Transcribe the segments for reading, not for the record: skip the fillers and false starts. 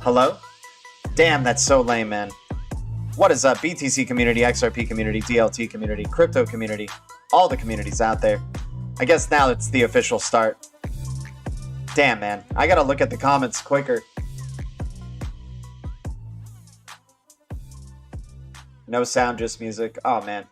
Hello? Damn, that's so lame, man. What is up, BTC community, XRP community, DLT community, crypto community, all the communities out there. I guess now it's the official start. Damn, man. I gotta look at the comments quicker. No sound, just music. Oh, man.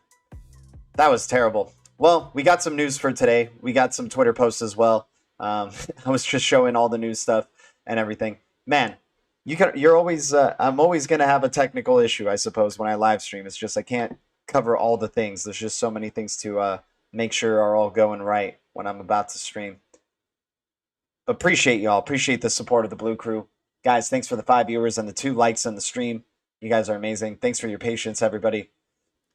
That was terrible. Well, we got some news for today. We got some Twitter posts as well. I was just showing all the news stuff and everything. Man, you're always, I'm always going to have a technical issue, I suppose, when I live stream. It's just I can't cover all the things. There's just so many things to make sure are all going right when I'm about to stream. But appreciate y'all. Appreciate the support of the Bluecrew. Guys, thanks for the 5 viewers and the 2 likes on the stream. You guys are amazing. Thanks for your patience, everybody.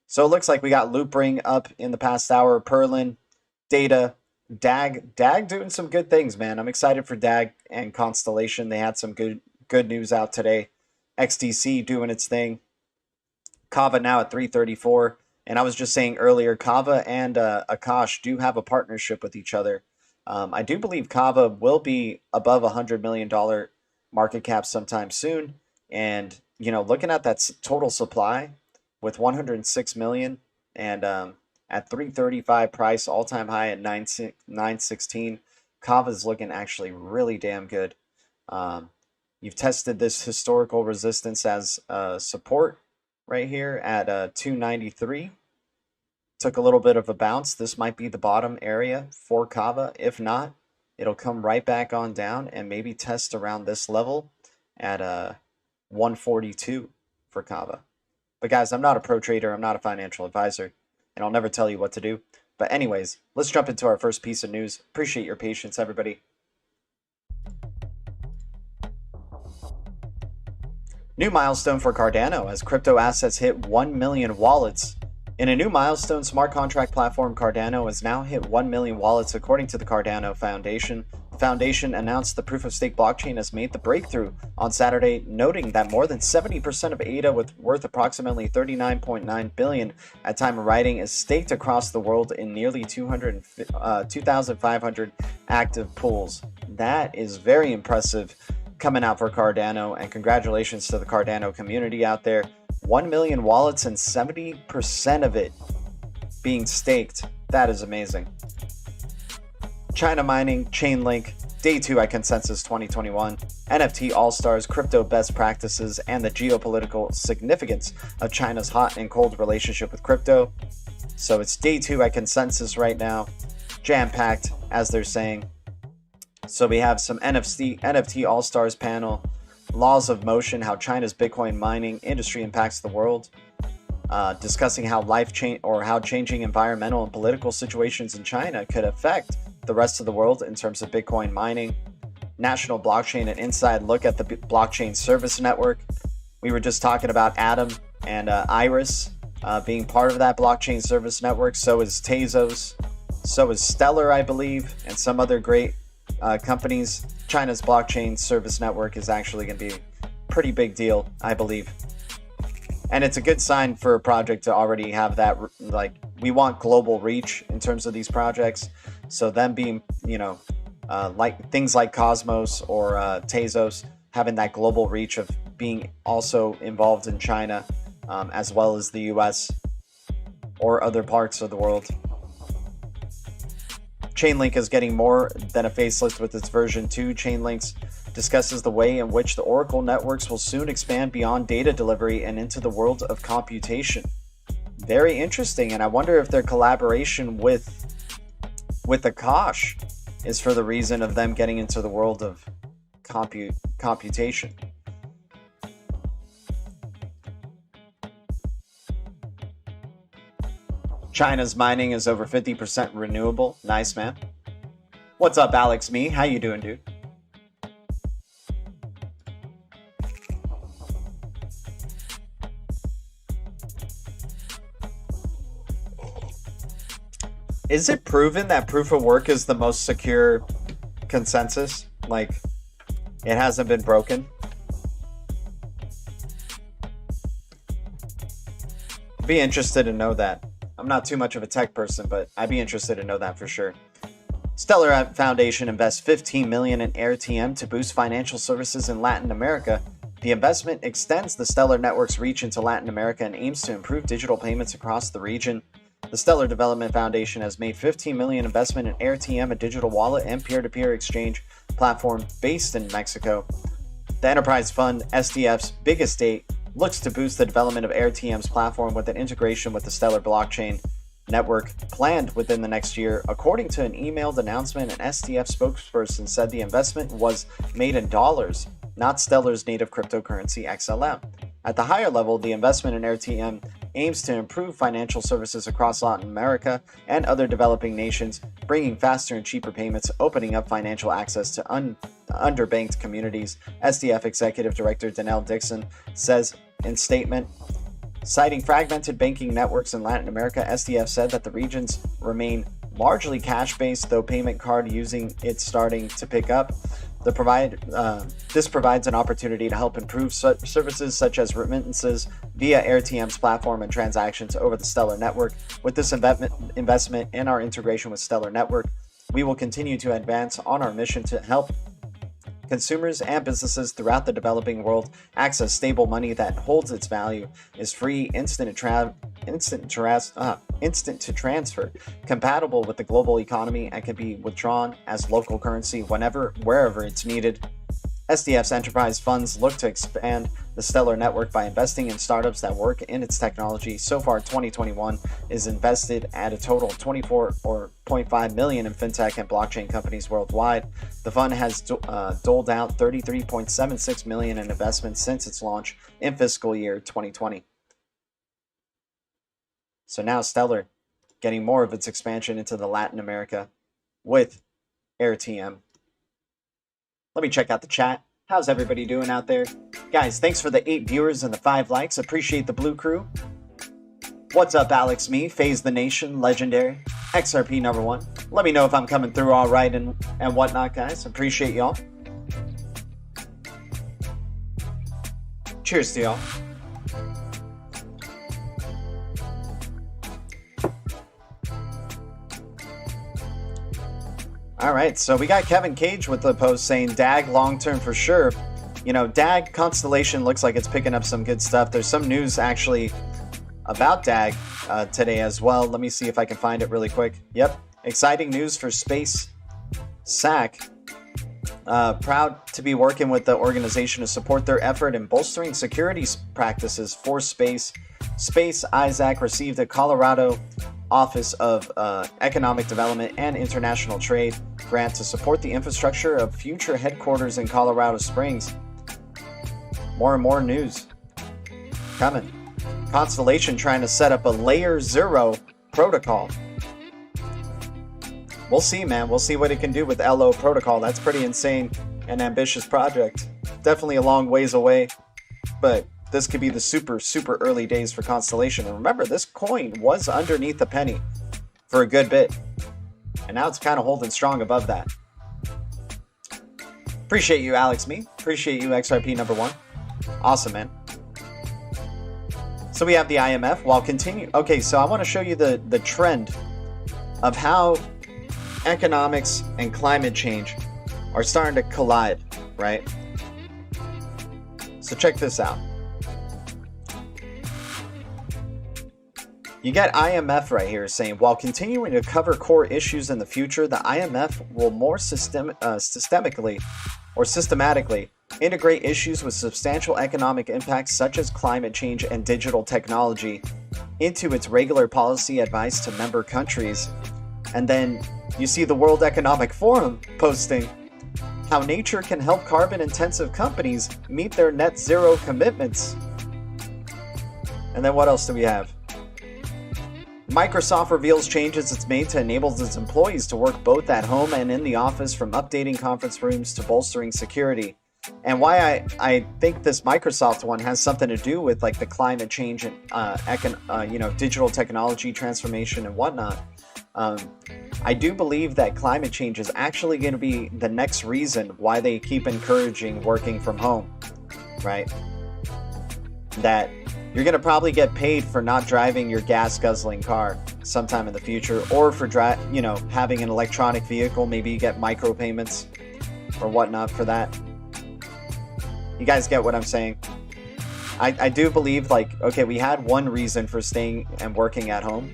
So it looks like we got Loopring up in the past hour. Perlin, Data, DAG. DAG doing some good things, man. I'm excited for DAG and Constellation. They had some good news out today. XDC doing its thing. Kava now at 334. And I was just saying earlier, Kava and Akash do have a partnership with each other. I do believe Kava will be above $100 million market cap sometime soon. And, you know, looking at that total supply with 106 million and at 335 price, all-time high at 916, Kava is looking actually really damn good. You've tested this historical resistance as support right here at 293. Took a little bit of a bounce. This might be the bottom area for Kava. If not, it'll come right back on down and maybe test around this level at 142 for Kava. But guys, I'm not a pro trader. I'm not a financial advisor, and I'll never tell you what to do. But anyways, let's jump into our first piece of news. Appreciate your patience, everybody. New milestone for Cardano as crypto assets hit 1 million wallets. In a new milestone, smart contract platform Cardano has now hit 1 million wallets according to the Cardano Foundation. The foundation announced the proof-of-stake blockchain has made the breakthrough on Saturday, noting that more than 70% of ADA worth approximately $39.9 billion at time of writing is staked across the world in nearly 2,500 active pools. That is very impressive coming out for Cardano, and congratulations to the Cardano community out there. 1 million wallets and 70% of it being staked. That is amazing. China mining, Chainlink, Day 2 at Consensus 2021, NFT All-Stars, crypto best practices, and the geopolitical significance of China's hot and cold relationship with crypto. So it's Day 2 at Consensus right now, jam-packed, as they're saying. So we have some NFT All-Stars panel, laws of motion, how China's Bitcoin mining industry impacts the world, discussing how how changing environmental and political situations in China could affect the rest of the world in terms of Bitcoin mining, national blockchain, and inside look at the blockchain service network. We were just talking about Atom and Iris being part of that blockchain service network. So is Tezos, so is Stellar, I believe, and some other great companies. China's blockchain service network is actually going to be a pretty big deal, I believe. And it's a good sign for a project to already have that, like, we want global reach in terms of these projects. So them being, you know, like things like Cosmos or Tezos, having that global reach of being also involved in China, as well as the US or other parts of the world. Chainlink is getting more than a facelift with its version 2. Chainlink discusses the way in which the Oracle networks will soon expand beyond data delivery and into the world of computation. Very interesting, and I wonder if their collaboration with Akash is for the reason of them getting into the world of computation. China's mining is over 50% renewable. Nice, man. What's up, Alex Me? How you doing, dude? Is it proven that proof of work is the most secure consensus? Like, it hasn't been broken? Be interested to know that. I'm not too much of a tech person, but I'd be interested to know that for sure. Stellar Foundation invests $15 million in AirTM to boost financial services in Latin America. The investment extends the Stellar network's reach into Latin America and aims to improve digital payments across the region. The Stellar Development Foundation has made $15 million investment in AirTM, a digital wallet and peer-to-peer exchange platform based in Mexico. The enterprise fund, SDF's biggest date, looks to boost the development of AirTM's platform with an integration with the Stellar blockchain network planned within the next year. According to an emailed announcement, an SDF spokesperson said the investment was made in dollars, not Stellar's native cryptocurrency XLM. At the higher level, the investment in AirTM aims to improve financial services across Latin America and other developing nations, bringing faster and cheaper payments, opening up financial access to underbanked communities, SDF Executive Director Danielle Dixon says in statement. Citing fragmented banking networks in Latin America, SDF said that the regions remain largely cash-based, though payment card using it's starting to pick up. This provides an opportunity to help improve services such as remittances via AirTM's platform and transactions over the Stellar network. With this investment in our integration with Stellar network, we will continue to advance on our mission to help consumers and businesses throughout the developing world access stable money that holds its value, is free, instant to transfer, compatible with the global economy, and can be withdrawn as local currency wherever it's needed. SDF's enterprise funds look to expand the Stellar network by investing in startups that work in its technology. So far, 2021 is invested at a total of $24.5 million in fintech and blockchain companies worldwide. The fund has doled out $33.76 million in investments since its launch in fiscal year 2020. So now Stellar getting more of its expansion into the Latin America with AirTM. Let me check out the chat. How's everybody doing out there? Guys, thanks for the 8 viewers and the 5 likes. Appreciate the Bluecrew. What's up, Alex Me, Phase the Nation, Legendary, XRP #1. Let me know if I'm coming through all right and whatnot, guys. Appreciate y'all. Cheers to y'all. All right, so we got Kevin Cage with the post saying DAG long-term for sure. You know, DAG Constellation looks like it's picking up some good stuff. There's some news actually about DAG today as well. Let me see if I can find it really quick. Yep, exciting news for Space SAC. Proud to be working with the organization to support their effort in bolstering security practices for space. Space ISAC received a Colorado Office of Economic Development and International Trade grant to support the infrastructure of future headquarters in Colorado Springs. More and more news coming. Constellation trying to set up a layer 0 protocol. We'll see, man. We'll see what it can do with LO protocol. That's pretty insane and ambitious project. Definitely a long ways away, but this could be the super early days for Constellation. And remember, this coin was underneath the penny for a good bit, and now it's kind of holding strong above that. Appreciate you, Alex Me. Appreciate you, XRP #1. Awesome, man. So we have the IMF while continue. Okay, so I want to show you the trend of how economics and climate change are starting to collide, right? So check this out. You got IMF right here saying, while continuing to cover core issues in the future, the IMF will more systematically integrate issues with substantial economic impacts such as climate change and digital technology into its regular policy advice to member countries. And then you see the World Economic Forum posting how nature can help carbon-intensive companies meet their net zero commitments. And then what else do we have? Microsoft reveals changes it's made to enable its employees to work both at home and in the office, from updating conference rooms to bolstering security. And why I think this Microsoft one has something to do with like the climate change and digital technology transformation and whatnot. I do believe that climate change is actually going to be the next reason why they keep encouraging working from home, right? That you're going to probably get paid for not driving your gas guzzling car sometime in the future, or for having an electronic vehicle. Maybe you get micropayments or whatnot for that. You guys get what I'm saying? I do believe, like, okay, we had one reason for staying and working at home,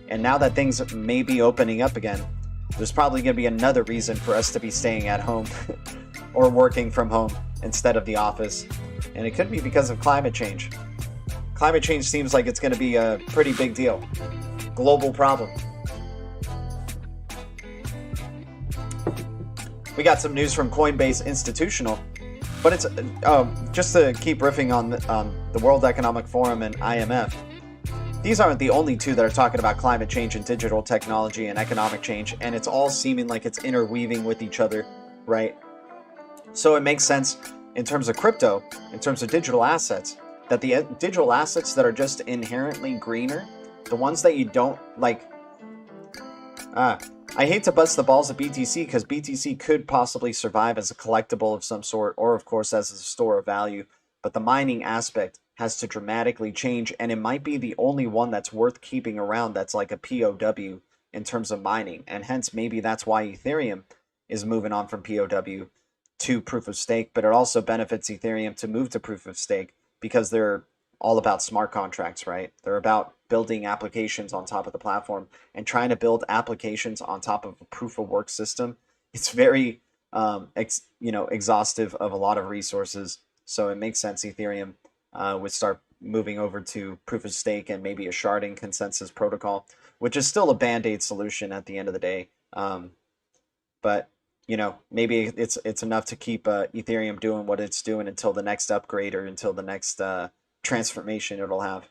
and now that things may be opening up again, there's probably going to be another reason for us to be staying at home or working from home instead of the office. And it could be because of climate change. Climate change seems like it's going to be a pretty big deal. Global problem. We got some news from Coinbase Institutional, but it's just to keep riffing on the World Economic Forum and IMF. These aren't the only two that are talking about climate change and digital technology and economic change, and it's all seeming like it's interweaving with each other, right? So it makes sense in terms of crypto, in terms of digital assets, that the digital assets that are just inherently greener, the ones that you don't like. I hate to bust the balls of BTC because BTC could possibly survive as a collectible of some sort, or of course as a store of value, but the mining aspect has to dramatically change, and it might be the only one that's worth keeping around that's like a POW in terms of mining, and hence maybe that's why Ethereum is moving on from POW to proof of stake, but it also benefits Ethereum to move to proof of stake because they're all about smart contracts, right? They're about building applications on top of the platform, and trying to build applications on top of a proof of work system. It's very exhaustive of a lot of resources, so it makes sense Ethereum would start moving over to proof of stake and maybe a sharding consensus protocol, which is still a band-aid solution at the end of the day. But maybe it's enough to keep Ethereum doing what it's doing until the next upgrade or until the next transformation it'll have.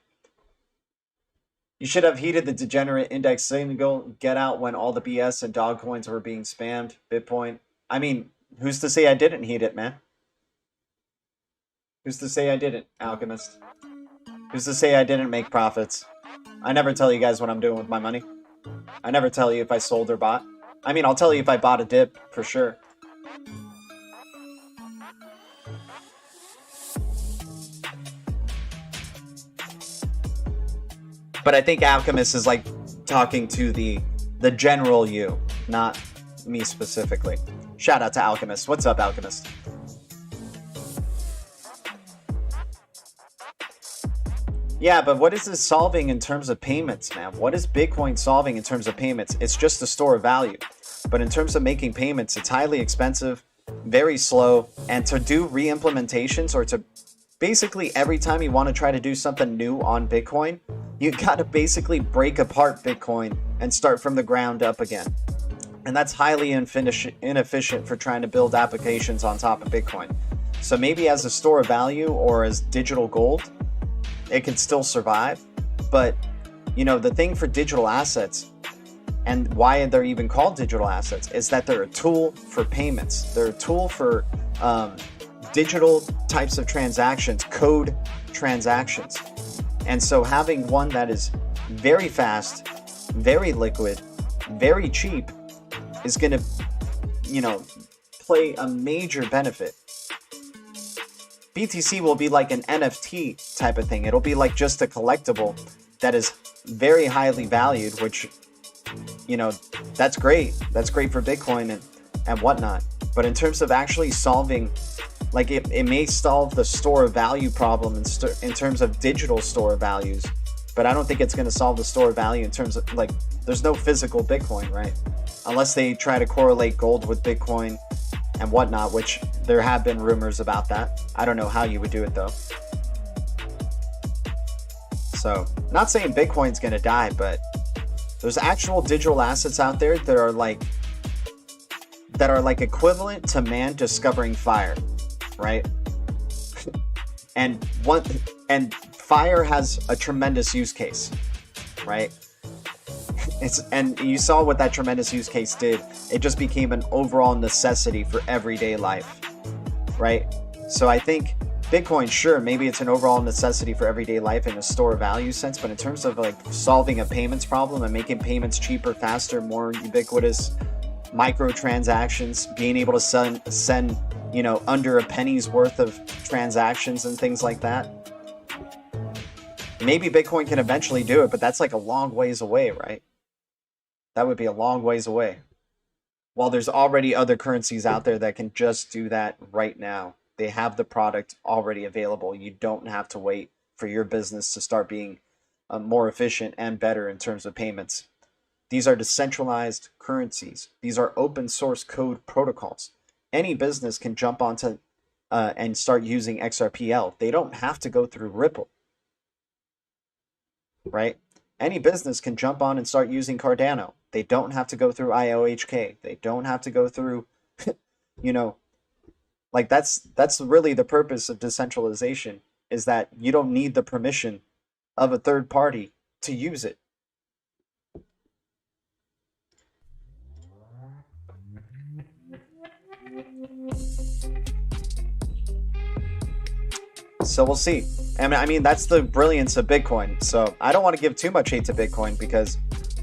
You should have heeded the degenerate index signal get out when all the BS and dog coins were being spammed. Bitcoin. I mean, who's to say I didn't heed it, man? Who's to say I didn't, Alchemist? Who's to say I didn't make profits? I never tell you guys what I'm doing with my money. I never tell you if I sold or bought. I mean, I'll tell you if I bought a dip, for sure. But I think Alchemist is like talking to the general you, not me specifically. Shout out to Alchemist. What's up, Alchemist? Yeah, but what is this solving in terms of payments, man? What is Bitcoin solving in terms of payments? It's just a store of value. But in terms of making payments, it's highly expensive, very slow, and to do re-implementations, or to basically every time you want to try to do something new on Bitcoin, you got to basically break apart Bitcoin and start from the ground up again. And that's highly inefficient for trying to build applications on top of Bitcoin. So maybe as a store of value or as digital gold, it can still survive. But the thing for digital assets, and why they're even called digital assets, is that they're a tool for payments. They're a tool for digital types of transactions, code transactions. And so having one that is very fast, very liquid, very cheap is going to, play a major benefit. BTC will be like an NFT type of thing. It'll be like just a collectible that is very highly valued, which, that's great. That's great for Bitcoin and whatnot. But in terms of actually solving, like it may solve the store of value problem in terms of digital store of values, but I don't think it's going to solve the store of value in terms of, like, there's no physical Bitcoin, right? Unless they try to correlate gold with Bitcoin and whatnot, which there have been rumors about that. I don't know how you would do it though. So, not saying Bitcoin's going to die, but there's actual digital assets out there that are like equivalent to man discovering fire, right? and fire has a tremendous use case, right? And you saw what that tremendous use case did. It just became an overall necessity for everyday life, right? So I think Bitcoin, sure, maybe it's an overall necessity for everyday life in a store of value sense, but in terms of like solving a payments problem and making payments cheaper, faster, more ubiquitous, microtransactions, being able to send under a penny's worth of transactions and things like that. Maybe Bitcoin can eventually do it, but that's like a long ways away, right? That would be a long ways away. While there's already other currencies out there that can just do that right now. They have the product already available. You don't have to wait for your business to start being more efficient and better in terms of payments. These are decentralized currencies. These are open source code protocols. Any business can jump onto and start using XRPL. They don't have to go through Ripple, right? Any business can jump on and start using Cardano. They don't have to go through IOHK. They don't have to go through, you know, like that's really the purpose of decentralization, is that you don't need the permission of a third party to use it. So we'll see. And I mean, that's the brilliance of Bitcoin. So I don't want to give too much hate to Bitcoin, because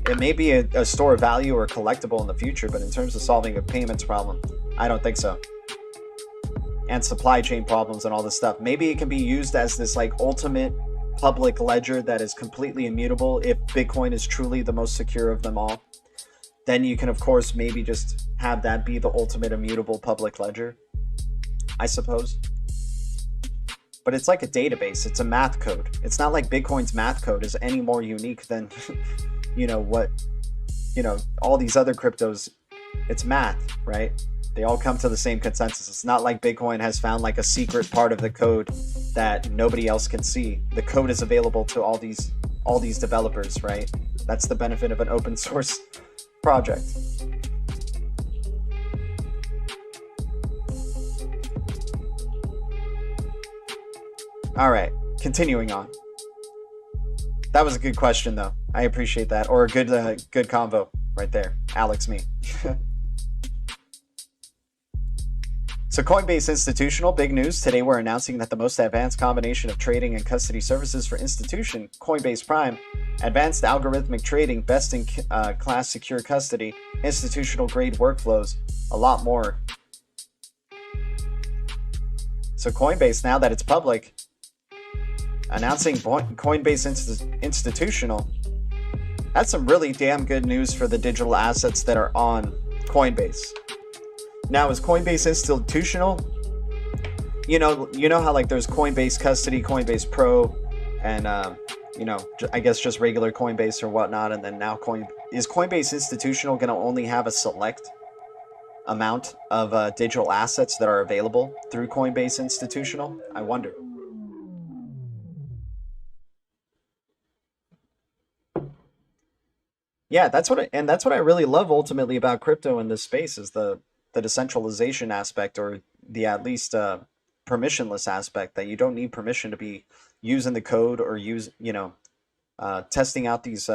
it may be a store of value or collectible in the future, but in terms of solving a payments problem, I don't think so. And supply chain problems and all this stuff. Maybe it can be used as this like ultimate public ledger that is completely immutable. If Bitcoin is truly the most secure of them all, then you can of course maybe just have that be the ultimate immutable public ledger, I suppose. But it's like a database. It's a math code. It's not like Bitcoin's math code is any more unique than, you know, what, you know, all these other cryptos. It's math, right? They all come to the same consensus. It's not like Bitcoin has found like a secret part of the code that nobody else can see. The code is available to all these developers, right? That's the benefit of an open source project. All right, continuing on. That was a good question, though. I appreciate that, or a good convo right there, Alex. Me. So Coinbase Institutional, big news. Today we're announcing that the most advanced combination of trading and custody services for institution, Coinbase Prime, advanced algorithmic trading, best in class secure custody, institutional grade workflows, a lot more. So Coinbase, now that it's public, announcing Coinbase Institutional. That's some really damn good news for the digital assets that are on Coinbase. Now, is Coinbase Institutional? You know how like there's Coinbase Custody, Coinbase Pro, and you know, I guess just regular Coinbase or whatnot, and then now is Coinbase Institutional going to only have a select amount of digital assets that are available through Coinbase Institutional? I wonder. Yeah, that's what I really love ultimately about crypto in this space, is the decentralization aspect, or the at least permissionless aspect, that you don't need permission to be using the code or testing out these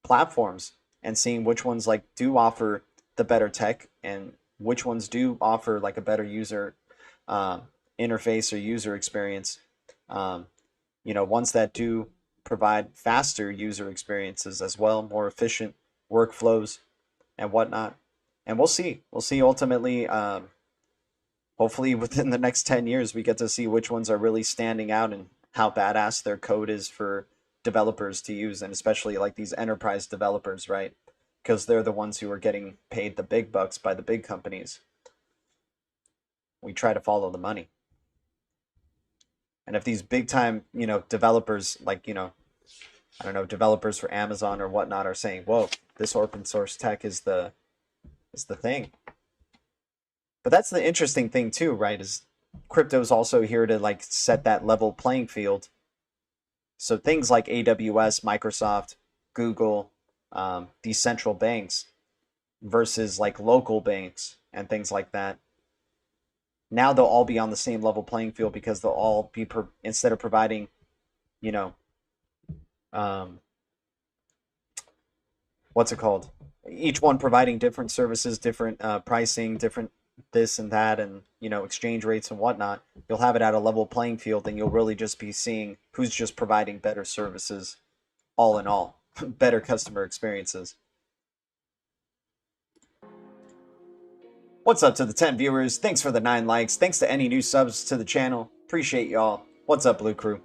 platforms and seeing which ones like do offer the better tech and which ones do offer like a better user interface or user experience. Ones that do provide faster user experiences as well, more efficient workflows and whatnot. And we'll see ultimately, hopefully within the next 10 years, we get to see which ones are really standing out and how badass their code is for developers to use, and especially like these enterprise developers, right? Because they're the ones who are getting paid the big bucks by the big companies. We try to follow the money. And if these big time, developers like, I don't know, developers for Amazon or whatnot are saying, whoa, this open source tech is the thing. But that's the interesting thing too, right? Is crypto's also here to like set that level playing field. So things like AWS, Microsoft, Google, these central banks versus like local banks and things like that. Now they'll all be on the same level playing field, because they'll all be, instead of providing, what's it called? Each one providing different services, different pricing, different this and that, and, exchange rates and whatnot. You'll have it at a level playing field, and you'll really just be seeing who's just providing better services, all in all, better customer experiences. What's up to the 10 viewers? Thanks for the 9 likes. Thanks to any new subs to the channel. Appreciate y'all. What's up, Bluecrew?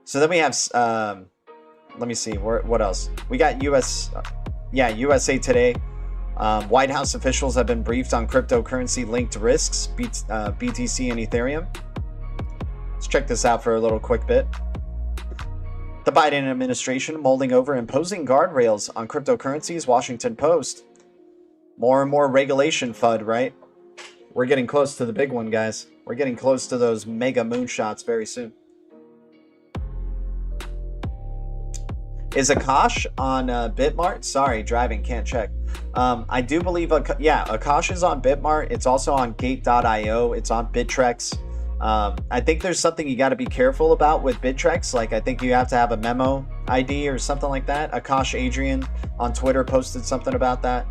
So then we have, let me see, what else? We got USA Today. White House officials have been briefed on cryptocurrency-linked risks, BTC and Ethereum. Let's check this out for a little quick bit. The Biden administration mulling over imposing guardrails on cryptocurrencies, Washington Post. More and more regulation, FUD, right? We're getting close to the big one, guys. We're getting close to those mega moonshots very soon. Is Akash on Bitmart? Sorry, driving, can't check. I do believe, Akash is on Bitmart. It's also on Gate.io. It's on Bittrex. I think there's something you got to be careful about with Bittrex. Like, I think you have to have a memo ID or something like that. Akash Adrian on Twitter posted something about that.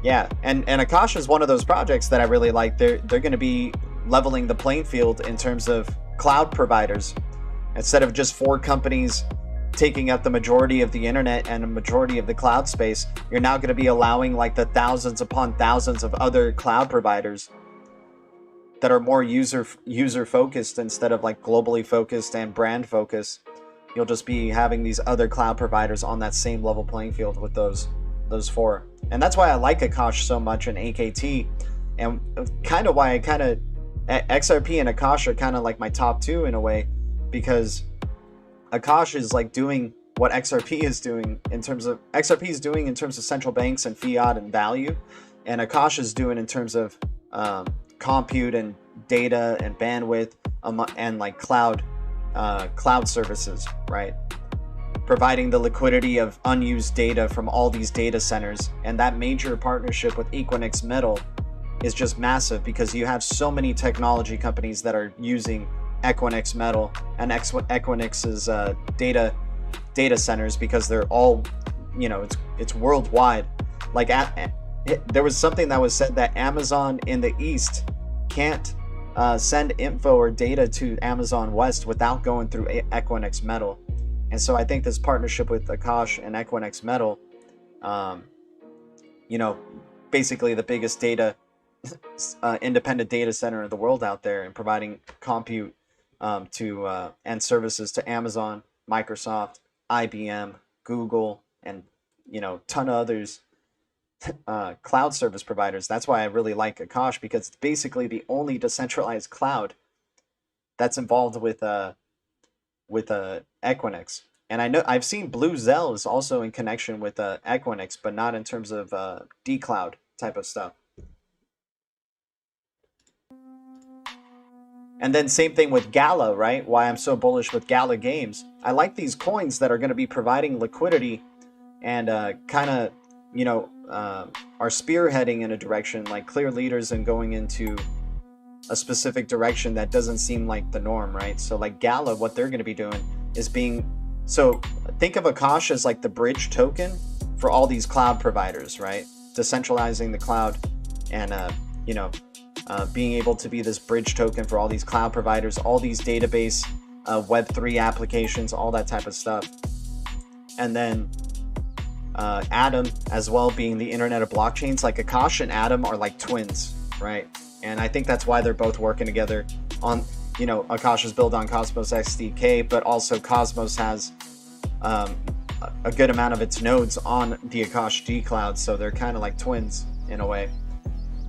Yeah, and Akash is one of those projects that I really like. They're going to be leveling the playing field in terms of cloud providers. Instead of just 4 companies taking up the majority of the internet and a majority of the cloud space, you're now going to be allowing like the thousands upon thousands of other cloud providers that are more user focused instead of like globally focused and brand focused. You'll just be having these other cloud providers on that same level playing field with those 4. And that's why I like Akash so much and AKT, and kind of why XRP and Akash are kind of like my top 2 in a way, because Akash is like doing what XRP is doing in terms of central banks and fiat and value, and Akash is doing in terms of compute and data and bandwidth and like cloud services, right? Providing the liquidity of unused data from all these data centers. And that major partnership with Equinix Metal is just massive, because you have so many technology companies that are using Equinix Metal and Equinix's data centers, because they're all, it's worldwide. Like there was something that was said that Amazon in the East can't send info or data to Amazon West without going through Equinix Metal. And so I think this partnership with Akash and Equinix Metal, basically the biggest independent data center in the world out there, and providing compute and services to Amazon, Microsoft, IBM, Google, and ton of others, cloud service providers. That's why I really like Akash, because it's basically the only decentralized cloud that's involved with Equinix. And I know I've seen BlueZell is also in connection with Equinix, but not in terms of dCloud type of stuff. And then same thing with Gala, right? Why I'm so bullish with Gala Games. I like these coins that are going to be providing liquidity and are spearheading in a direction, like clear leaders and going into a specific direction that doesn't seem like the norm, right? So like Gala, what they're going to be doing is so think of Akash as like the bridge token for all these cloud providers, right? Decentralizing the cloud and, being able to be this bridge token for all these cloud providers, all these database, Web3 applications, all that type of stuff. And then Atom as well, being the internet of blockchains. Like Akash and Atom are like twins, right? And I think that's why they're both working together on, Akash is built on Cosmos XDK, but also Cosmos has a good amount of its nodes on the Akash G Cloud, so they're kind of like twins in a way.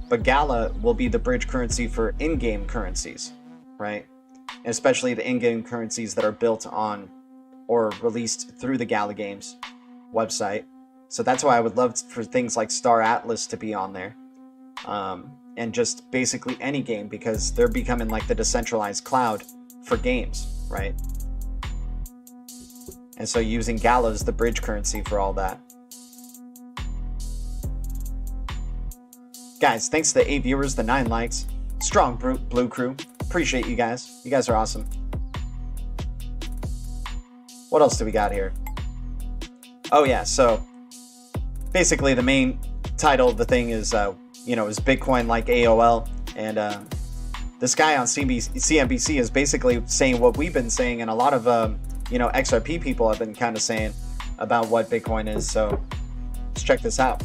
But Gala will be the bridge currency for in-game currencies, right? And especially the in-game currencies that are built on or released through the Gala Games website. So that's why I would love for things like Star Atlas to be on there. And just basically any game, because they're becoming like the decentralized cloud for games, right? And so using Gala as the bridge currency for all that. Guys, thanks to the 8 viewers, the 9 likes. Strong Bluecrew. Appreciate you guys. You guys are awesome. What else do we got here? Oh yeah, so basically the main title of the thing is, is Bitcoin like AOL, and this guy on CNBC is basically saying what we've been saying, and a lot of XRP people have been kind of saying about what Bitcoin is. So let's check this out.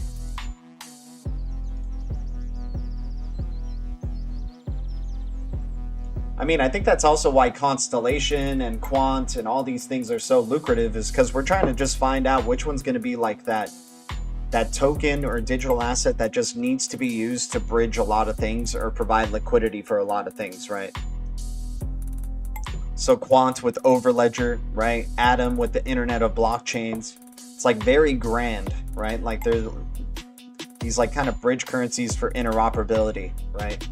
I mean, I think that's also why Constellation and Quant and all these things are so lucrative, is because we're trying to just find out which one's going to be like that that token or digital asset that just needs to be used to bridge a lot of things or provide liquidity for a lot of things, right? So Quant with Overledger, right? Atom with the Internet of Blockchains. It's like very grand, right? Like there's these like kind of bridge currencies for interoperability, right?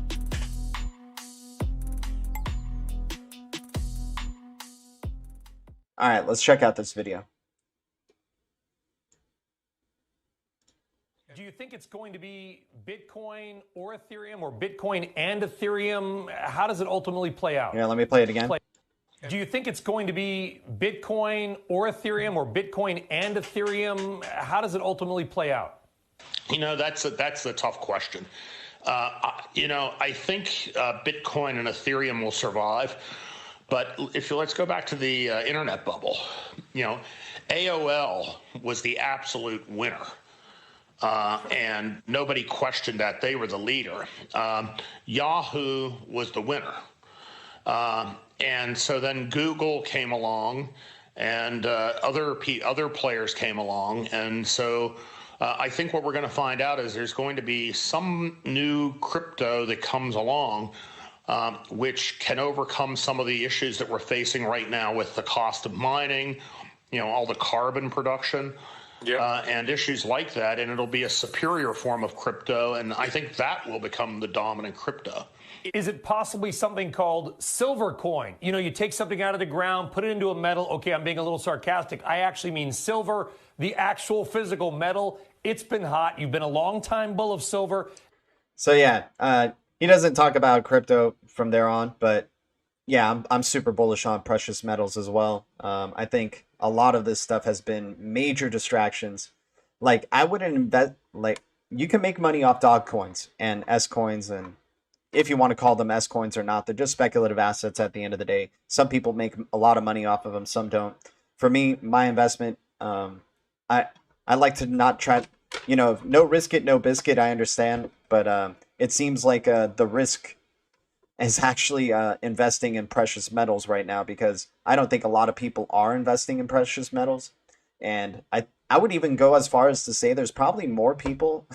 All right, let's check out this video. Do you think it's going to be Bitcoin or Ethereum, or Bitcoin and Ethereum? How does it ultimately play out? Yeah, let me play it again. Do you think it's going to be Bitcoin or Ethereum, or Bitcoin and Ethereum? How does it ultimately play out? You know, that's a tough question. You know, I think Bitcoin and Ethereum will survive. But let's go back to the internet bubble. You know, AOL was the absolute winner. And nobody questioned that. They were the leader. Yahoo was the winner. And so then Google came along, and other players came along. And so I think what we're going to find out is there's going to be some new crypto that comes along which can overcome some of the issues that we're facing right now with the cost of mining, you know, all the carbon production. Yeah. And issues like that, and it'll be a superior form of crypto, and I think that will become the dominant crypto. Is it possibly something called silver coin? You know, you take something out of the ground, put it into a metal. Okay, I'm being a little sarcastic. I actually mean silver, the actual physical metal. It's been hot. You've been a long time bull of silver. So yeah, he doesn't talk about crypto from there on, but yeah, I'm super bullish on precious metals as well. I think a lot of this stuff has been major distractions. Like, I wouldn't invest, like, you can make money off dog coins and S coins, and if you want to call them S coins or not, they're just speculative assets at the end of the day. Some people make a lot of money off of them, some don't. For me, my investment, I like to not try, you know, no risk it, no biscuit, I understand, but it seems like the risk is actually investing in precious metals right now, because I don't think a lot of people are investing in precious metals. And I would even go as far as to say there's probably more people.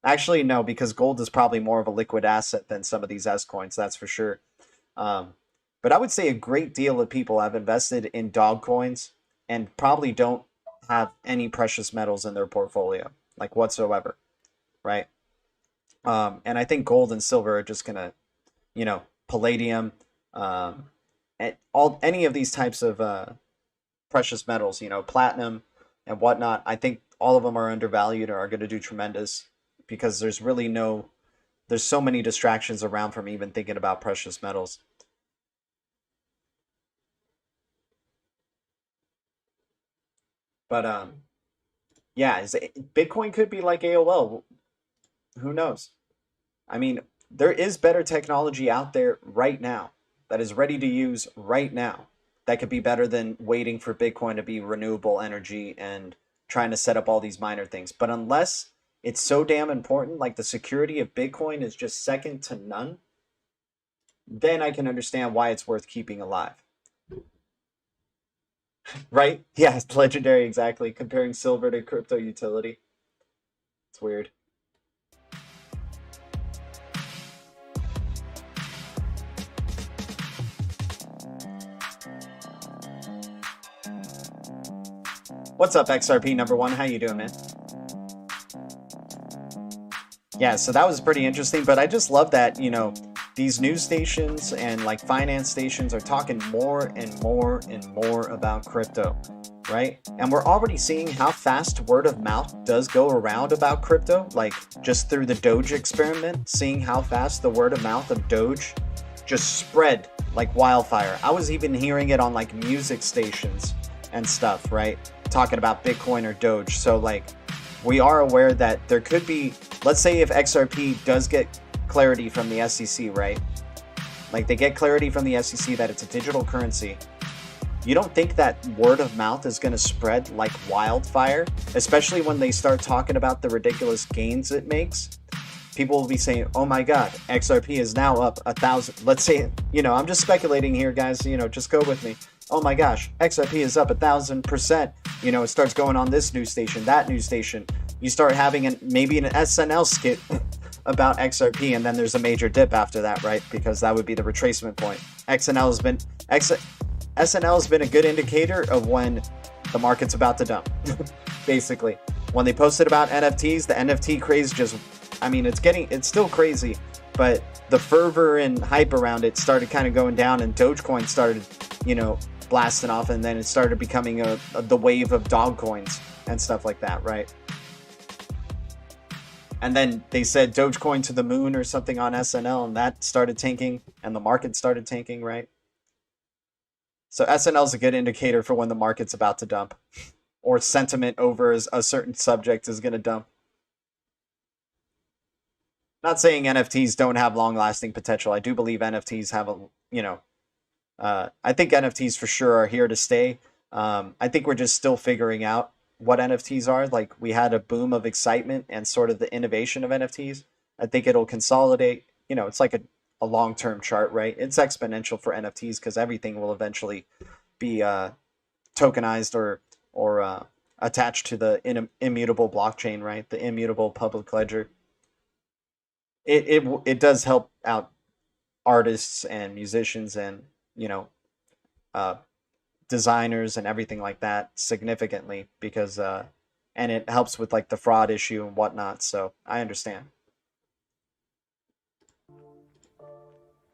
Actually, no, because gold is probably more of a liquid asset than some of these S coins, that's for sure. But I would say a great deal of people have invested in dog coins and probably don't have any precious metals in their portfolio, like whatsoever, right? And I think gold and silver are just going to, you know, palladium, and any of these types of precious metals, you know, platinum and whatnot. I think all of them are undervalued or are going to do tremendous, because there's really there's so many distractions around from even thinking about precious metals. But yeah, Bitcoin could be like AOL. Who knows? I mean, there is better technology out there right now that is ready to use right now that could be better than waiting for Bitcoin to be renewable energy and trying to set up all these minor things. But unless it's so damn important, like the security of Bitcoin is just second to none, then I can understand why it's worth keeping alive. Right? Yeah, it's legendary, exactly. Comparing silver to crypto utility. It's weird. What's up, XRP number one? How you doing, man? Yeah, so that was pretty interesting, but I just love that, you know, these news stations and like finance stations are talking more and more and more about crypto, right? And we're already seeing how fast word of mouth does go around about crypto, like just through the Doge experiment, seeing how fast the word of mouth of Doge just spread like wildfire. I was even hearing it on like music stations and stuff, right? Talking about Bitcoin or Doge. So like, we are aware that there could be, let's say if XRP does get clarity from the SEC, right? Like they get clarity from the SEC that it's a digital currency. You don't think that word of mouth is going to spread like wildfire, especially when they start talking about the ridiculous gains it makes? People will be saying, oh my God, XRP is now up 1,000. Let's say, you know, I'm just speculating here, guys, you know, just go with me. Oh my gosh, XRP is up 1,000%. You know, it starts going on this news station, that news station. You start having maybe an SNL skit about XRP, and then there's a major dip after that, right? Because that would be the retracement point. SNL has been a good indicator of when the market's about to dump. Basically, when they posted about NFTs, the NFT craze just, I mean, it's still crazy, but the fervor and hype around it started kind of going down, and Dogecoin started, you know, blasting off, and then it started becoming the wave of dog coins and stuff like that, right? And then they said Dogecoin to the moon or something on SNL, and that started tanking, and the market started tanking, right? So SNL is a good indicator for when the market's about to dump, or sentiment over a certain subject is going to dump. Not saying NFTs don't have long-lasting potential. I do believe NFTs have I think NFTs for sure are here to stay. I think we're just still figuring out what NFTs are. Like, we had a boom of excitement and sort of the innovation of NFTs. I think it'll consolidate. You know, it's like a long-term chart, right? It's exponential for NFTs because everything will eventually be tokenized or attached to the immutable blockchain, right? The immutable public ledger. It does help out artists and musicians and, you know, designers and everything like that significantly, because and it helps with like the fraud issue and whatnot. So I understand.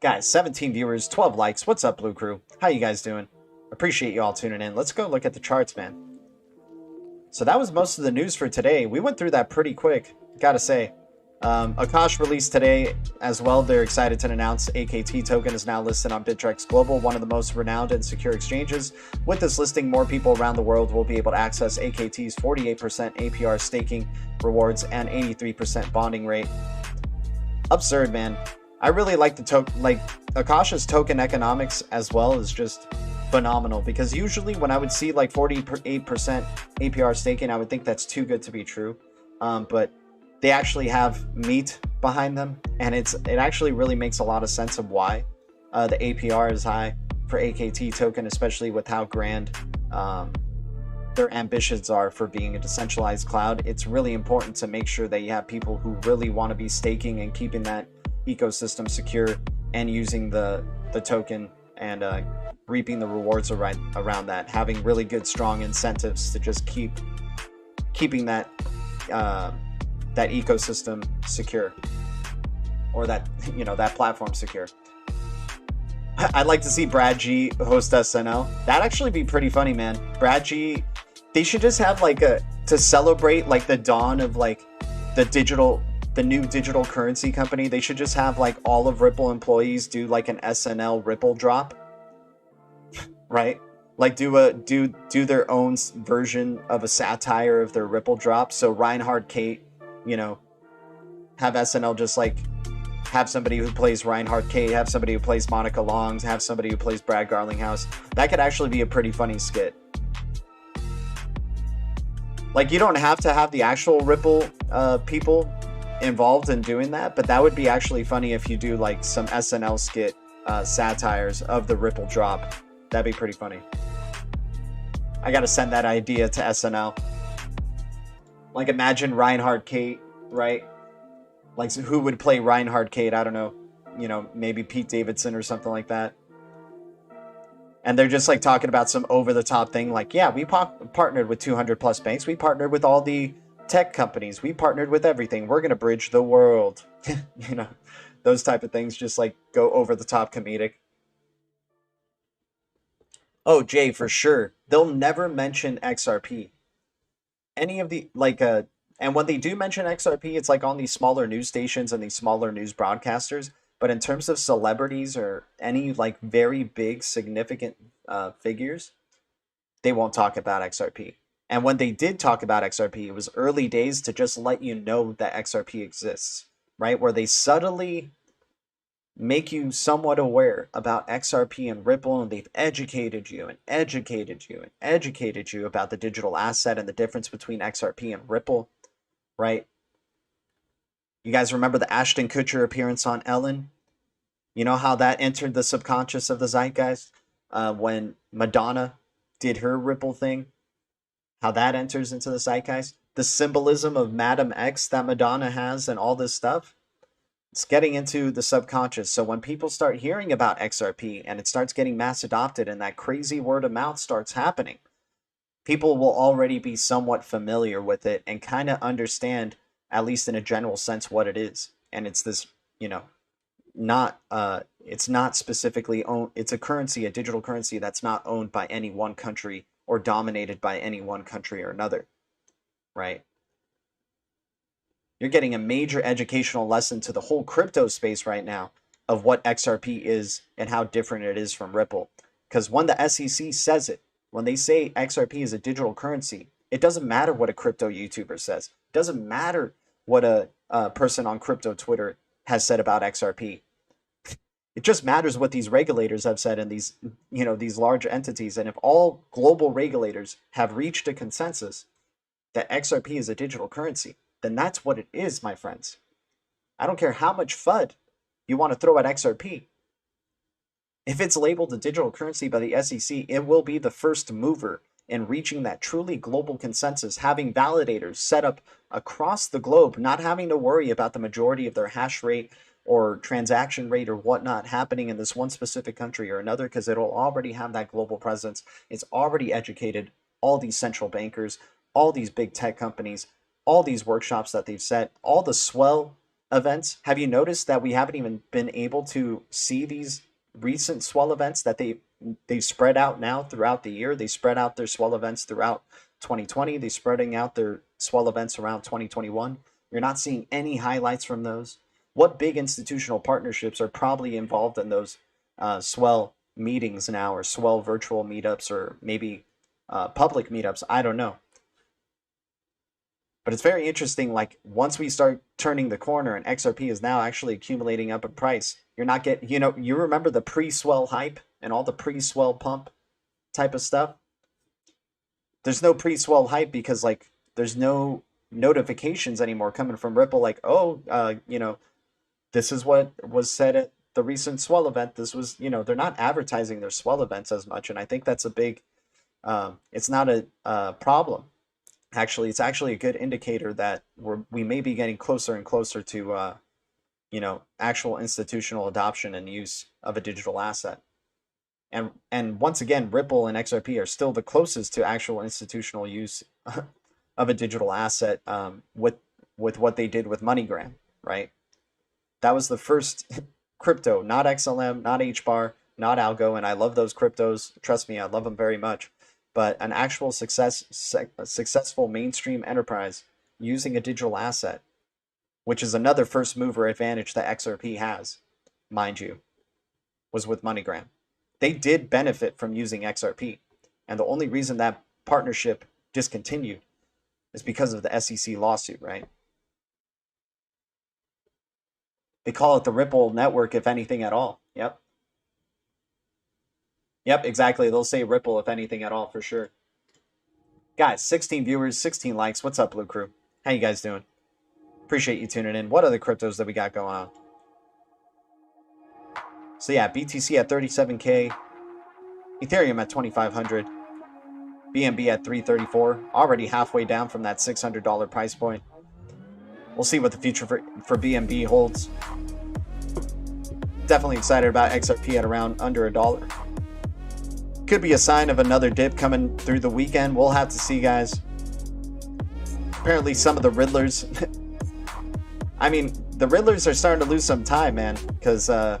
Guys, 17 viewers, 12 likes. What's up, Bluecrew? How you guys doing? Appreciate you all tuning in. Let's go look at the charts, man. So that was most of the news for today. We went through that pretty quick, gotta say. Akash released today as well. They're excited to announce AKT token is now listed on Bittrex Global, one of the most renowned and secure exchanges. With this listing, more people around the world will be able to access AKT's 48% APR staking rewards and 83% bonding rate. Absurd, man. I really like Akash's token economics as well is just phenomenal, because usually when I would see like 48% APR staking, I would think that's too good to be true. But they actually have meat behind them, and it actually really makes a lot of sense of why the APR is high for AKT token, especially with how grand their ambitions are for being a decentralized cloud. It's really important to make sure that you have people who really want to be staking and keeping that ecosystem secure and using the token and reaping the rewards around that, having really good strong incentives to just keeping that that ecosystem secure, or that, you know, that platform secure. I'd like to see Brad G host SNL. That'd actually be pretty funny, man. Brad G, they should just have like to celebrate like the dawn of like the new digital currency company. They should just have like all of Ripple employees do like an SNL Ripple drop, right? Like do their own version of a satire of their Ripple drop. So Reinhard Kate, you know, have SNL just like have somebody who plays Reinhard Kate, have somebody who plays Monica Longs, have somebody who plays Brad Garlinghouse. That could actually be a pretty funny skit. Like, you don't have to have the actual Ripple people involved in doing that, but that would be actually funny if you do like some SNL skit satires of the Ripple drop. That'd be pretty funny. I gotta send that idea to SNL. Like, imagine Reinhard Kate, right? Like, so who would play Reinhard Kate? I don't know. You know, maybe Pete Davidson or something like that. And they're just like talking about some over-the-top thing. Like, yeah, we partnered with 200 plus banks. We partnered with all the tech companies. We partnered with everything. We're going to bridge the world. You know, those type of things, just like go over-the-top comedic. Oh, Jay, for sure. They'll never mention XRP. Any of the, like, and when they do mention XRP, it's like on these smaller news stations and these smaller news broadcasters. But in terms of celebrities or any like very big significant figures, they won't talk about XRP. And when they did talk about XRP, it was early days to just let you know that XRP exists, right? Where they subtly make you somewhat aware about XRP and Ripple, and they've educated you and educated you and educated you about the digital asset and the difference between XRP and Ripple, right? You guys remember the Ashton Kutcher appearance on Ellen? You know how that entered the subconscious of the zeitgeist? When Madonna did her Ripple thing, how that enters into the zeitgeist? the symbolism of Madam X that Madonna has and all this stuff, it's getting into the subconscious. So when people start hearing about XRP and it starts getting mass adopted and that crazy word of mouth starts happening, people will already be somewhat familiar with it and kind of understand, at least in a general sense, what it is. And it's this, you know, it's not specifically owned. It's a currency, a digital currency that's not owned by any one country or dominated by any one country or another, right? You're getting a major educational lesson to the whole crypto space right now of what XRP is and how different it is from Ripple. Because when the SEC says it, when they say XRP is a digital currency, it doesn't matter what a crypto YouTuber says. It doesn't matter what a person on crypto Twitter has said about XRP. It just matters what these regulators have said in these, you know, these large entities. And if all global regulators have reached a consensus that XRP is a digital currency, then that's what it is, my friends. I don't care how much FUD you want to throw at XRP. If it's labeled a digital currency by the SEC, it will be the first mover in reaching that truly global consensus, having validators set up across the globe, not having to worry about the majority of their hash rate or transaction rate or whatnot happening in this one specific country or another, because it'll already have that global presence. It's already educated all these central bankers, all these big tech companies, all these workshops that they've set, all the swell events. Have you noticed that we haven't even been able to see these recent swell events that they spread out now throughout the year? They spread out their swell events throughout 2020. They're spreading out their swell events around 2021. You're not seeing any highlights from those. What big institutional partnerships are probably involved in those swell meetings now, or swell virtual meetups, or maybe public meetups? I don't know. But it's very interesting, like, once we start turning the corner and XRP is now actually accumulating up in price, you're not getting, you know, you remember the pre-swell hype and all the pre-swell pump type of stuff? There's no pre-swell hype because, like, there's no notifications anymore coming from Ripple, like, oh, you know, this is what was said at the recent swell event. This was, you know, they're not advertising their swell events as much. And I think that's a big, it's not a problem. Actually, it's actually a good indicator that we may be getting closer and closer to, you know, actual institutional adoption and use of a digital asset. And once again, Ripple and XRP are still the closest to actual institutional use of a digital asset, with what they did with MoneyGram, right? That was the first crypto, not XLM, not HBAR, not Algo, and I love those cryptos. Trust me, I love them very much. But an actual successful mainstream enterprise using a digital asset, which is another first mover advantage that XRP has, mind you, was with MoneyGram. They did benefit from using XRP. And the only reason that partnership discontinued is because of the SEC lawsuit, right? They call it the Ripple network, if anything at all. Yep. Yep, exactly. They'll say Ripple, if anything at all, for sure. Guys, 16 viewers, 16 likes. What's up, Bluecrew? How you guys doing? Appreciate you tuning in. What other cryptos that we got going on? So yeah, BTC at 37K. Ethereum at 2,500. BNB at 334. Already halfway down from that $600 price point. We'll see what the future for BNB holds. Definitely excited about XRP at around under $1. Could be a sign of another dip coming through the weekend. We'll have to see, guys. Apparently some of the Riddlers... I mean, the Riddlers are starting to lose some time, man. Because, I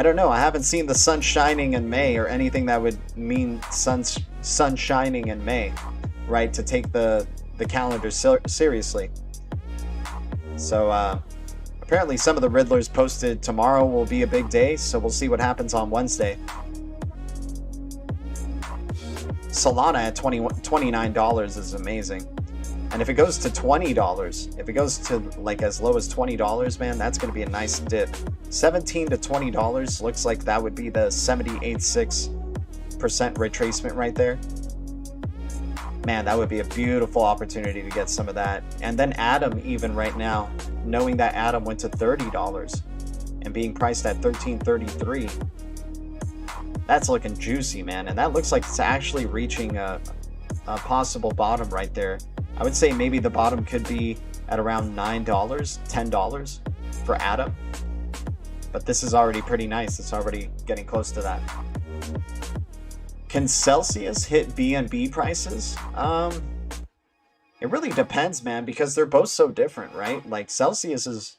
don't know. I haven't seen the sun shining in May or anything that would mean sun shining in May, right? To take the calendar seriously. So, apparently some of the Riddlers posted tomorrow will be a big day. So we'll see what happens on Wednesday. Solana at $29 is amazing. And if it goes to $20, if it goes to like as low as $20, man, that's going to be a nice dip. $17 to $20 looks like that would be the 78.6% retracement right there. Man, that would be a beautiful opportunity to get some of that. And then Atom, even right now, knowing that Atom went to $30 and being priced at $13.33, that's looking juicy, man. And that looks like it's actually reaching a possible bottom right there I would say maybe the bottom could be at around $9, $10 for Atom. But this is already pretty nice. It's already getting close to that. Can Celsius hit BNB prices? It really depends, man, because they're both so different, right? Like Celsius is...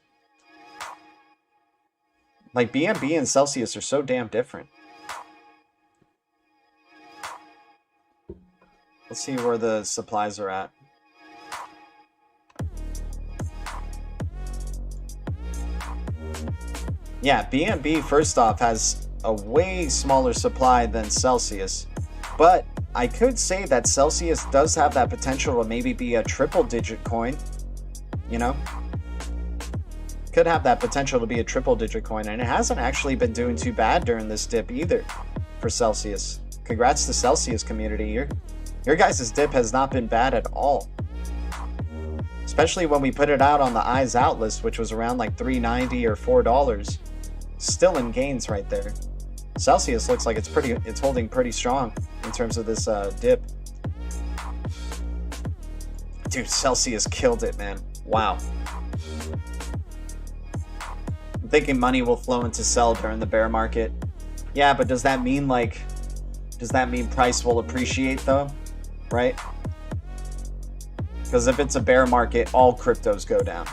Like BNB and Celsius are so damn different. Let's see where the supplies are at. Yeah, BNB first off has a way smaller supply than Celsius, but I could say that Celsius does have that potential to maybe be a triple-digit coin, you know? Could have that potential to be a triple-digit coin, and it hasn't actually been doing too bad during this dip either for Celsius. Congrats to Celsius community. Your guys' dip has not been bad at all. Especially when we put it out on the Eyes Out list, which was around like $3.90 or $4. Still in gains right there. Celsius looks like it's holding pretty strong in terms of this dip. Dude, Celsius killed it, man. Wow. I'm thinking money will flow into sell during the bear market. Yeah, but does that mean price will appreciate though? Right? Because if it's a bear market, all cryptos go down.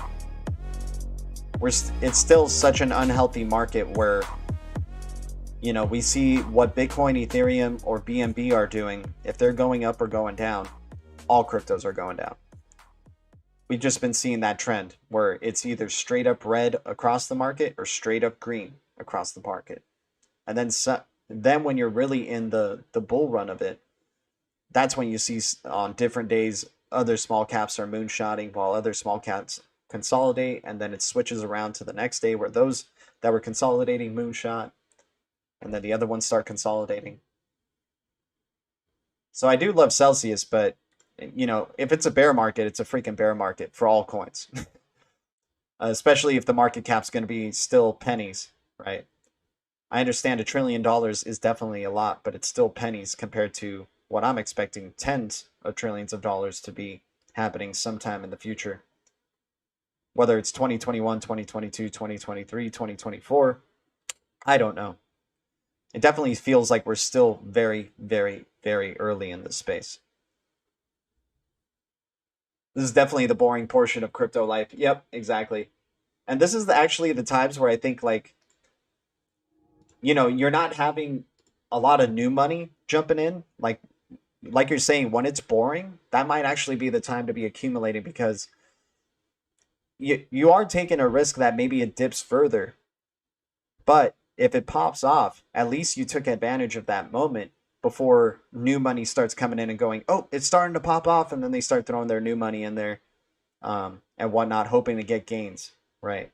It's still such an unhealthy market where, you know, we see what Bitcoin, Ethereum, or BNB are doing. If they're going up or going down, all cryptos are going down. We've just been seeing that trend where it's either straight up red across the market or straight up green across the market. And then when you're really in the bull run of it, that's when you see on different days other small caps are moonshotting while other small caps consolidate, and then it switches around to the next day where those that were consolidating moonshot, and then the other ones start consolidating. So I do love Celsius, but you know, if it's a bear market, it's a freaking bear market for all coins. Especially if the market cap's going to be still pennies, right? I understand $1 trillion is definitely a lot, but it's still pennies compared to what I'm expecting tens of trillions of dollars to be happening sometime in the future. Whether it's 2021, 2022, 2023, 2024, I don't know. It definitely feels like we're still very, very, very early in this space. This is definitely the boring portion of crypto life. Yep, exactly. And this is actually the times where I think, like, you know, you're not having a lot of new money jumping in. Like you're saying, when it's boring, that might actually be the time to be accumulating, because you are taking a risk that maybe it dips further. But if it pops off, at least you took advantage of that moment before new money starts coming in and going, oh, it's starting to pop off, and then they start throwing their new money in there and whatnot, hoping to get gains, right?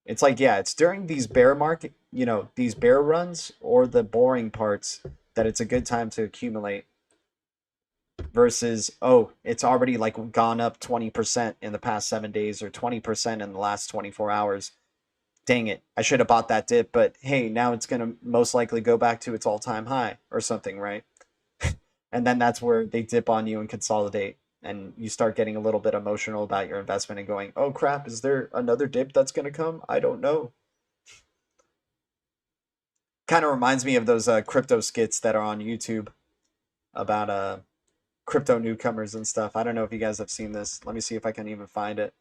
It's like, yeah, it's during these bear market, you know, these bear runs or the boring parts that it's a good time to accumulate. Versus, oh, it's already like gone up 20% in the past 7 days or 20% in the last 24 hours. Dang it, I should have bought that dip, but hey, now it's going to most likely go back to its all-time high or something, right? And then that's where they dip on you and consolidate, and you start getting a little bit emotional about your investment and going, oh crap, is there another dip that's going to come? I don't know. Kind of reminds me of those crypto skits that are on YouTube about crypto newcomers and stuff. I don't know if you guys have seen this. Let me see if I can even find it.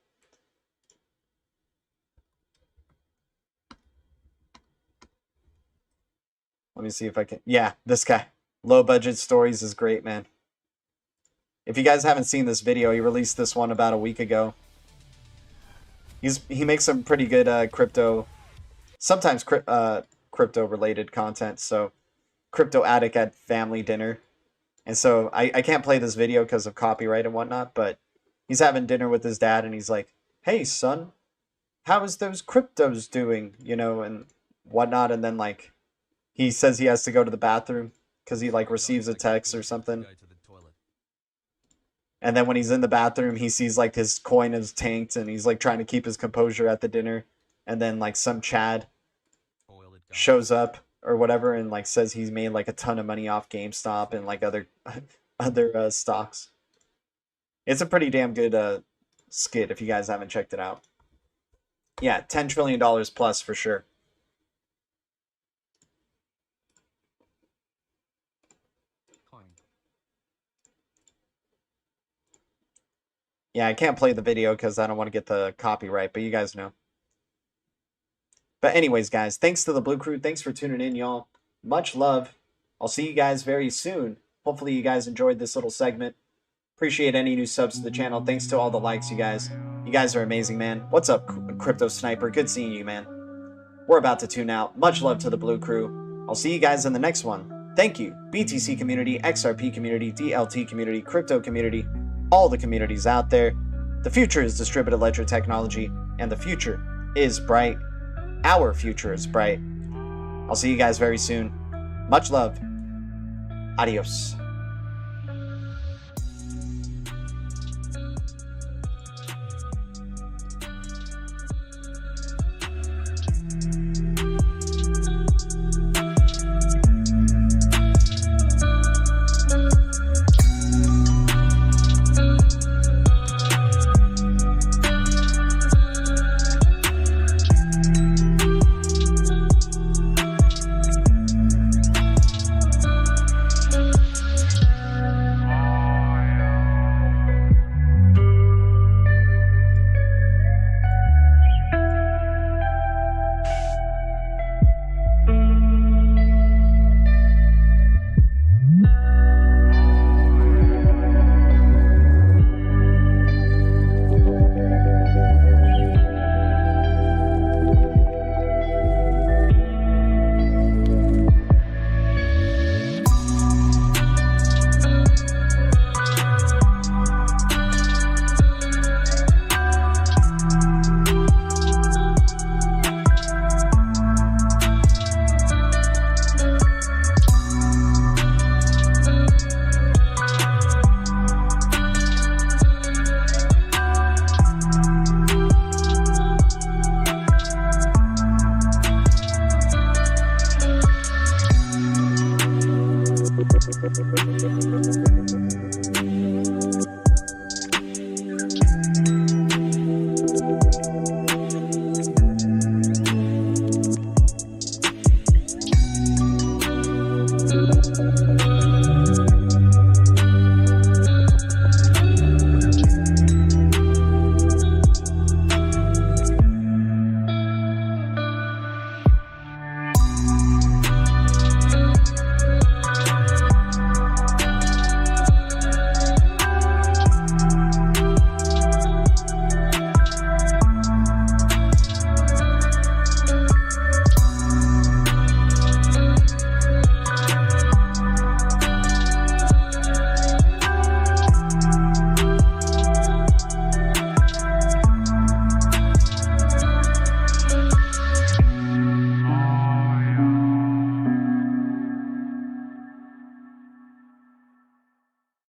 Let me see if I can. Yeah, this guy. Low Budget Stories is great, man. If you guys haven't seen this video, he released this one about a week ago. He makes some pretty good crypto, sometimes crypto related content. So, Crypto Addict at family dinner. And so I can't play this video because of copyright and whatnot, but he's having dinner with his dad and he's like, hey, son, how is those cryptos doing? You know, and whatnot. And then, like, he says he has to go to the bathroom because he, like, receives a text or something. And then when he's in the bathroom, he sees, like, his coin is tanked and he's, like, trying to keep his composure at the dinner. And then, like, some Chad shows up or whatever and like says he's made like a ton of money off GameStop and like other stocks. It's a pretty damn good skit if you guys haven't checked it out. Yeah, $10 trillion plus for sure. Yeah, I can't play the video because I don't want to get the copyright, but you guys know. But anyways, guys, thanks to the Bluecrew. Thanks for tuning in, y'all. Much love. I'll see you guys very soon. Hopefully you guys enjoyed this little segment. Appreciate any new subs to the channel. Thanks to all the likes, you guys. You guys are amazing, man. What's up, Crypto Sniper? Good seeing you, man. We're about to tune out. Much love to the Bluecrew. I'll see you guys in the next one. Thank you, BTC community, XRP community, DLT community, crypto community, all the communities out there. The future is distributed ledger technology, and the future is bright. Our future is bright. I'll see you guys very soon. Much love. Adios.